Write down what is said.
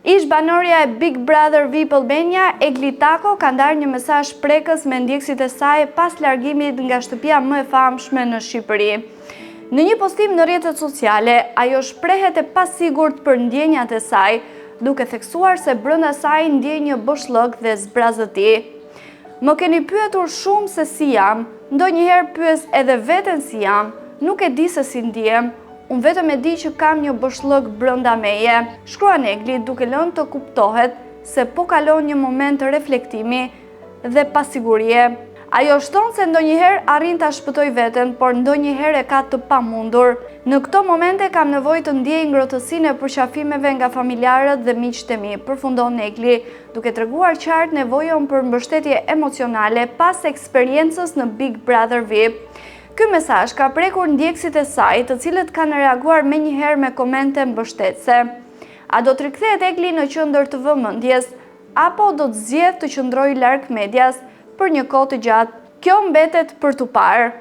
Ish banorja e Big Brother VIP Albania, Egli Tako, ka ndarë një mesazh prekës me ndjekësit e saj pas largimit nga shtëpia më e famshme në Shqipëri. Në një postim në rrjetet sociale, ajo shprehet e pasigurt për ndjenjat e saj, duke theksuar se brenda saj ndjej një boshllëk dhe zbrazëti. Më keni pyetur shumë se si jam, ndonjëherë pyes edhe veten si jam, nuk e di se si ndjem. Unë vetëm e di që kam një boshllëk brenda meje, shkruan Egli duke lënë të kuptohet se po kalon një moment të reflektimi dhe pasigurie. Ajo shton se ndonjëherë arrin ta shpëtoj veten, por ndonjëherë e ka të pamundur. Në këto momente kam nevojë të ndjej ngrohtësinë e përqafimeve nga familjarët dhe miqtë e mi, përfundon Egli, duke treguar qartë nevojën për mbështetje emocionale pas eksperiencës në Big Brother VIP. Ky mesazh ka prekur ndjekësit e saj, të cilët kanë reaguar menjëherë me komente mbështetëse. A do të rikthehet Egli në qendër të vëmendjes, apo do të zgjedhë të qëndrojë larg medias për një kohë të gjatë? Kjo mbetet për tu parë.